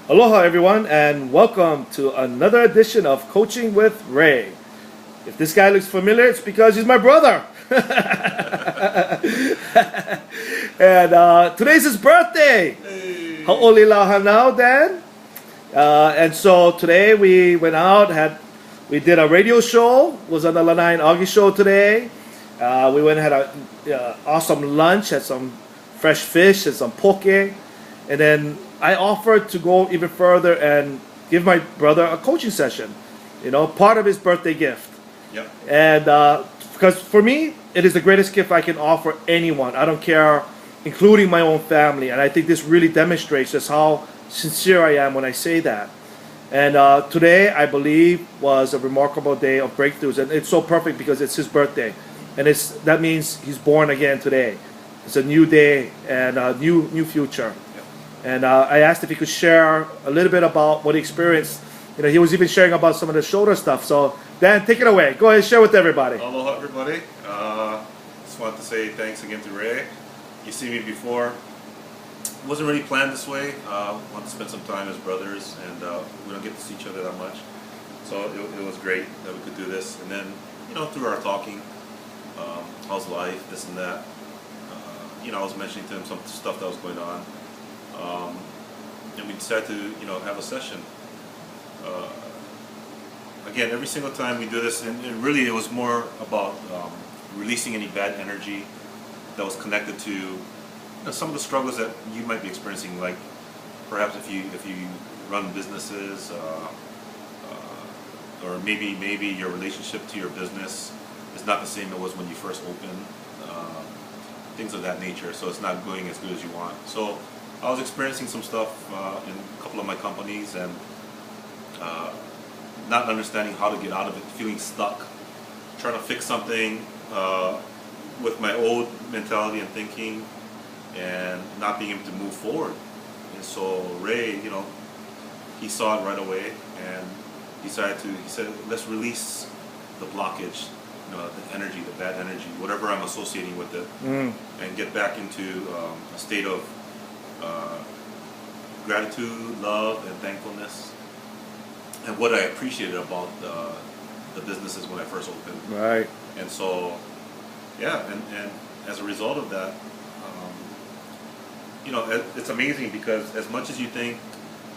Aloha, everyone, and welcome to another edition of Coaching with Ray. If this guy looks familiar, it's because he's my brother. And today's his birthday. Hey. Ha'olilaha now, Dan. And so today we went out, we did a radio show, was on the Lanai and Augie show today. We went and had a awesome lunch, had some fresh fish and some poke. And then I offered to go even further and give my brother a coaching session, part of his birthday gift. Yep. And because for me, it is the greatest gift I can offer anyone. I don't care, including my own family. And I think this really demonstrates just how sincere I am when I say that. And today, I believe, was a remarkable day of breakthroughs. And it's so perfect because it's his birthday. And that means he's born again today. It's a new day and a new future. And I asked if he could share a little bit about what he experienced. He was even sharing about some of the shoulder stuff. So, Dan, take it away. Go ahead and share with everybody. Aloha, everybody. Just wanted to say thanks again to Ray. You see me before. It wasn't really planned this way. Wanted to spend some time as brothers, and we don't get to see each other that much. So it was great that we could do this. And then, through our talking, how's life, this and that. I was mentioning to him some stuff that was going on. And we decided to, have a session. Again, every single time we do this, and really it was more about releasing any bad energy that was connected to some of the struggles that you might be experiencing, like perhaps if you run businesses, or maybe your relationship to your business is not the same it was when you first opened, things of that nature. So it's not going as good as you want. So I was experiencing some stuff in a couple of my companies, and not understanding how to get out of it, feeling stuck, trying to fix something with my old mentality and thinking, and not being able to move forward. And so Ray, he saw it right away and he said, let's release the blockage, the energy, the bad energy, whatever I'm associating with it, and get back into a state of gratitude, love, and thankfulness, and what I appreciated about the businesses when I first opened. Right. And so, yeah, and as a result of that, it's amazing because as much as you think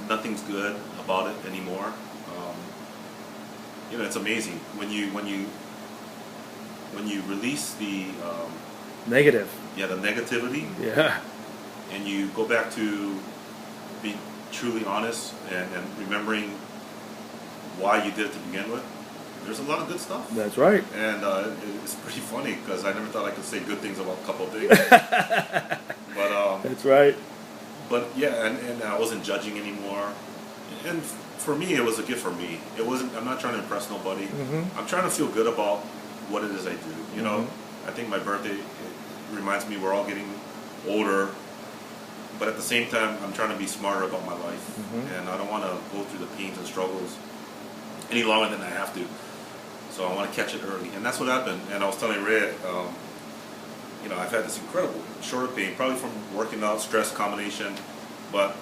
nothing's good about it anymore, it's amazing when you release the Negative. the negativity. Yeah. And you go back to be truly honest and remembering why you did it to begin with, there's a lot of good stuff. That's right. And it's pretty funny because I never thought I could say good things about a couple of things. But That's right. But yeah, and I wasn't judging anymore. And for me, it was a gift for me. It wasn't. I'm not trying to impress nobody. I'm trying to feel good about what it is I do. I think my birthday, it reminds me we're all getting older. But at the same time, I'm trying to be smarter about my life, and I don't want to go through the pains and struggles any longer than I have to. So I want to catch it early, and that's what happened. And I was telling Ray, I've had this incredible shoulder pain, probably from working out, stress combination. But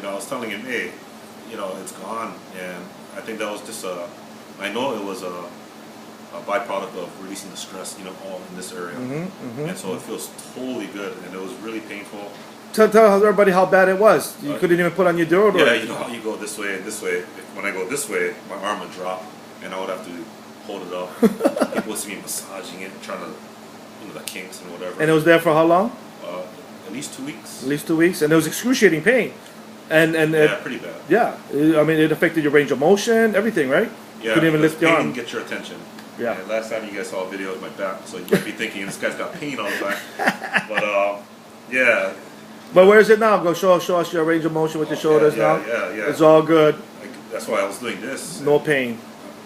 I was telling him, hey, it's gone, and I think that was just I know it was a byproduct of releasing the stress, all in this area, and so it feels totally good, and it was really painful. Tell everybody how bad it was. You couldn't even put on your deodorant. Yeah, how you go this way and this way. When I go this way, my arm would drop, and I would have to hold it up. People would see me massaging it, trying to, the kinks and whatever. And it was there for how long? At least 2 weeks. At least 2 weeks, and it was excruciating pain. And yeah, pretty bad. Yeah, I mean, it affected your range of motion, everything, right? Yeah, you couldn't even lift your arm. Get your attention. Yeah. And last time you guys saw a video of my back, so you might be thinking this guy's got pain all the time. But yeah. But where is it now? Go show us your range of motion with your shoulders now. Yeah. It's all good. That's why I was doing this. No pain.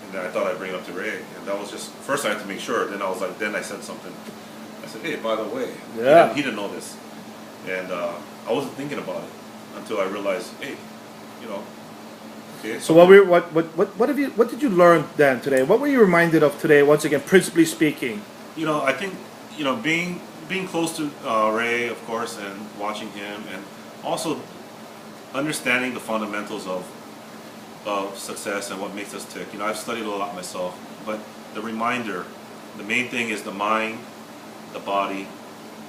And then I thought I'd bring it up to Ray, and that was just first I had to make sure. Then I said something. I said, hey, by the way, he didn't know this, and I wasn't thinking about it until I realized, hey, okay. So what did you learn then today? What were you reminded of today? Once again, principally speaking. I think being close to Ray, of course, and watching him, and also understanding the fundamentals of success and what makes us tick. You know, I've studied a lot myself, but the reminder, the main thing is the mind, the body,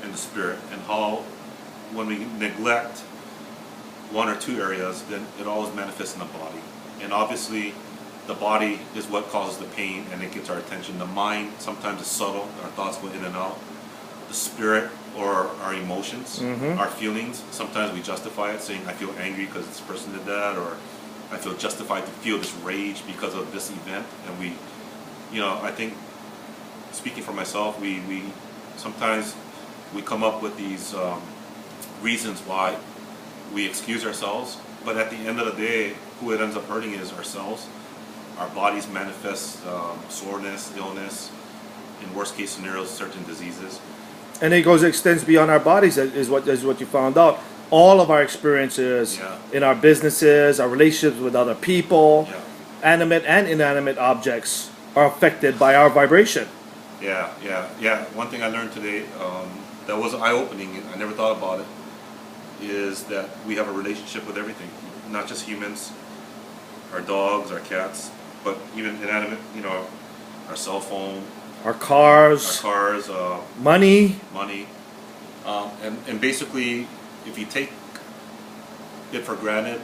and the spirit, and how when we neglect one or two areas, then it always manifests in the body. And obviously, the body is what causes the pain and it gets our attention. The mind sometimes is subtle, our thoughts go in and out. The spirit, or our emotions, our feelings, sometimes we justify it, saying I feel angry because this person did that, or I feel justified to feel this rage because of this event. And we, you know, I think, speaking for myself, we sometimes we come up with these reasons why we excuse ourselves, but at the end of the day, who it ends up hurting is ourselves. Our bodies manifest soreness, illness, in worst case scenarios, certain diseases. And it extends beyond our bodies, is what you found out. All of our experiences in our businesses, our relationships with other people, animate and inanimate objects are affected by our vibration. Yeah. One thing I learned today that was eye-opening, I never thought about it, is that we have a relationship with everything, not just humans, our dogs, our cats, but even inanimate, you know, our cell phone, our cars, money. And basically, if you take it for granted,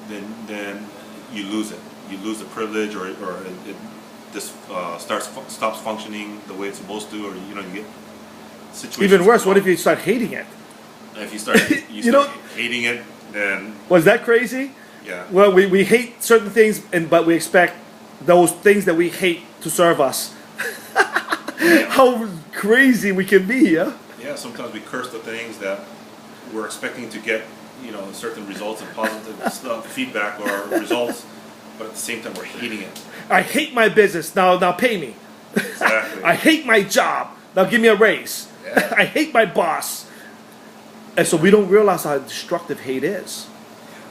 then you lose it. You lose the privilege, or this stops functioning the way it's supposed to, or you know, you get situations. Even worse, what if you start hating it? If you start hating it, then was that crazy? Yeah. Well, we hate certain things, but we expect those things that we hate to serve us. How crazy we can be, yeah? Yeah, sometimes we curse the things that we're expecting to get, you know, certain results and positive stuff, feedback or results, but at the same time we're hating it. I hate my business, now pay me. Exactly. I hate my job, now give me a raise. Yeah. I hate my boss. And so we don't realize how destructive hate is.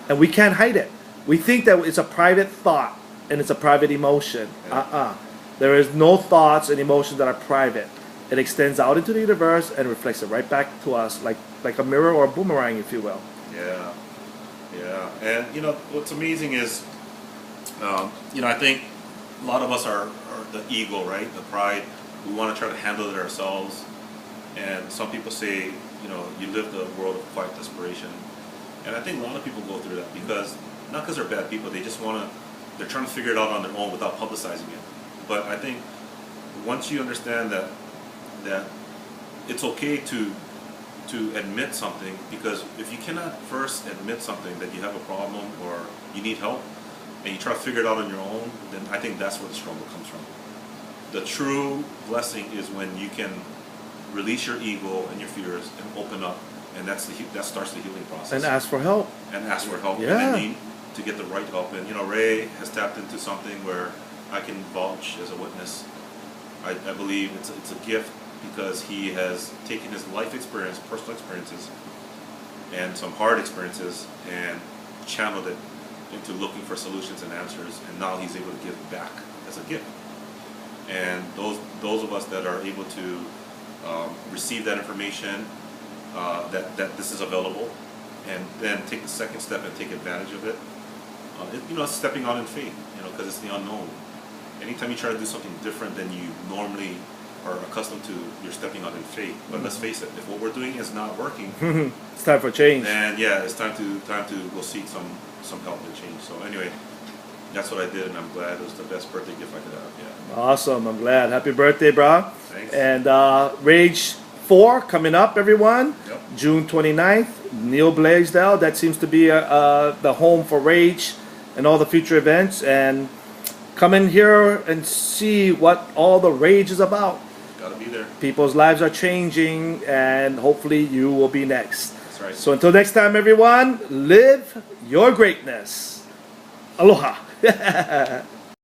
And we can't hide it. We think that it's a private thought and it's a private emotion. There is no thoughts and emotions that are private. It extends out into the universe and reflects it right back to us, like a mirror or a boomerang, if you will. Yeah. And you know what's amazing is, you know, I think a lot of us are the ego, right? The pride. We want to try to handle it ourselves. And some people say, you know, you live the world of quiet desperation. And I think a lot of people go through that because, not because they're bad people, they're trying to figure it out on their own without publicizing it. But I think once you understand that it's okay to admit something, because if you cannot first admit something that you have a problem or you need help, and you try to figure it out on your own, then I think that's where the struggle comes from. The true blessing is when you can release your ego and your fears and open up, and that starts the healing process. And ask for help. Yeah. And to get the right help. And you know, Ray has tapped into something where I can vouch as a witness. I believe it's a gift because he has taken his life experience, personal experiences, and some hard experiences, and channeled it into looking for solutions and answers, and now he's able to give back as a gift. And those of us that are able to receive that information, that this is available, and then take the second step and take advantage of it, you know, it's stepping out in faith, you know, because it's the unknown. Anytime you try to do something different than you normally are accustomed to, you're stepping out in faith. But let's face it, if what we're doing is not working, it's time for change. And yeah, it's time to go seek some help and change. So anyway, that's what I did, and I'm glad. It was the best birthday gift I could have. Yeah. Awesome. I'm glad. Happy birthday, bro. Thanks. And Rage 4 coming up, everyone. Yep. June 29th. Neil Blaisdell. That seems to be the home for Rage and all the future events. And come in here and see what all the rage is about. Gotta be there. People's lives are changing, and hopefully you will be next. That's right. So until next time, everyone, live your greatness. Aloha.